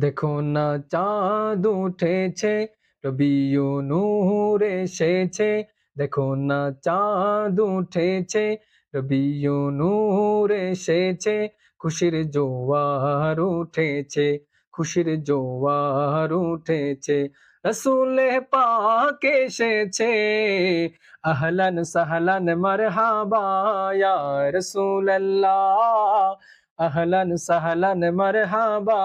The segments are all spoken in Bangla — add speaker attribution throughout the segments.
Speaker 1: দেখো না চাঁদ উঠেছে, রবিউ নূর এসেছে। দেখো না চাঁদ উঠেছে, রবিউ নূর এসেছে। খুশির জোয়ার উঠেছে, খুশির জোয়ার উঠেছে। রসুলে পাক এসেছে, আহলান সাহলান মারহাবা ইয়া রাসূলুল্লাহ। আহলান সাহলান মারহাবা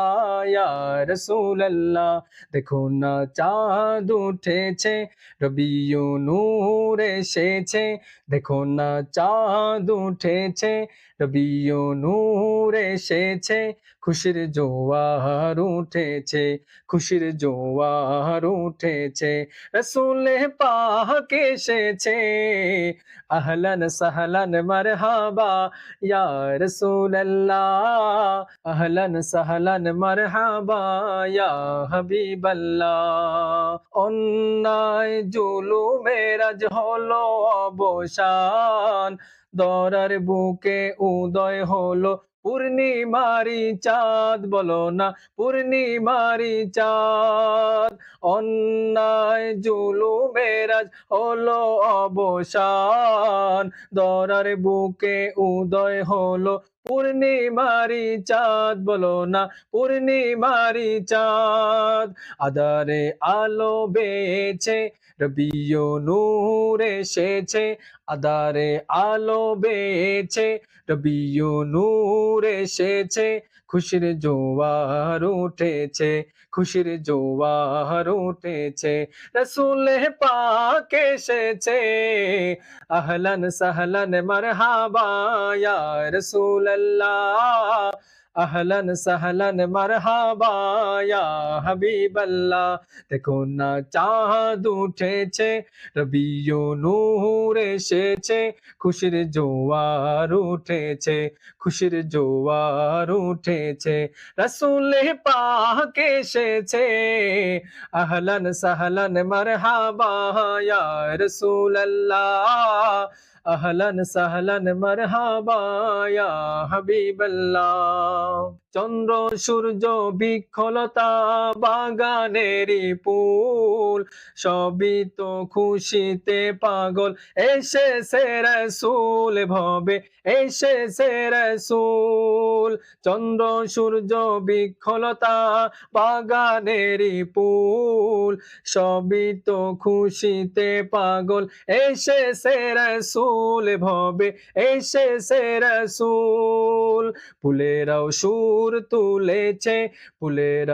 Speaker 1: ইয়া রাসূলুল্লাহ। দেখো না চাঁদ উঠেছে, রবিউ নূর এসেছে। দেখো না চাঁদ উঠেছে, রবিউ নূর এসেছে। খুশির জোয়ার উঠেছে, খুশির জোয়ার উঠেছে। রসুলে পাক এসেছে, আহলান সাহলান মারহাবা ইয়া রাসূলুল্লাহ। আহলান সাহলান মারহাবা ইয়া হাবিবাল্লাহ। অন্যায় জুলুমের আজ হলো অবসান, দরার বুকে উদয় হলো পূর্ণিমারি চাঁদ। বলো না পূর্ণিমারি চাঁদ। অন্যায় জুলুমের আজ হলো অবসান, দরার বুকে উদয় হলো পূর্ণিমারি চাঁদ। বলো না পূর্ণিমারি চাঁদ। আধারে আলো বেয়েছে, রবিউ নূর এসেছে। আধারে আলো বেয়েছে, রবিউ নূর এসেছে। খুশির জোয়ার উঠেছে, খুশির জোয়ার উঠেছে। রসুলে পাক এসেছে, আহলান সাহলান মারহাবা ইয়া রাসূলুল্লাহ। আহলান সাহলান মারহাবা ইয়া হাবিবাল্লাহ। দেখো না চাঁদ উঠেছে, রবিউ নূর এসেছে। খুশির জোয়ার উঠেছে, খুশির জোয়ার উঠেছে। রসুলে পাক এসেছে, আহলান সাহলান মারহাবা ইয়া রাসূলুল্লাহ। আহলান সাহলান মারহাবা ইয়া হাবিবাল্লাহ। চন্দ্র সূর্য বৃক্ষলতা বাগানেরই ফুল, সবই তো খুশিতে পাগল। এসেছে রাসূল ভবে, এসেছে রাসূল। চন্দ্র সূর্য বৃক্ষলতা বাগানেরই ফুল, সবই তো খুশিতে পাগল। এসেছে রাসূল ভবে, এসেছে রাসূল। ফুলেরাও সুর তুলেছে, ফুলেরা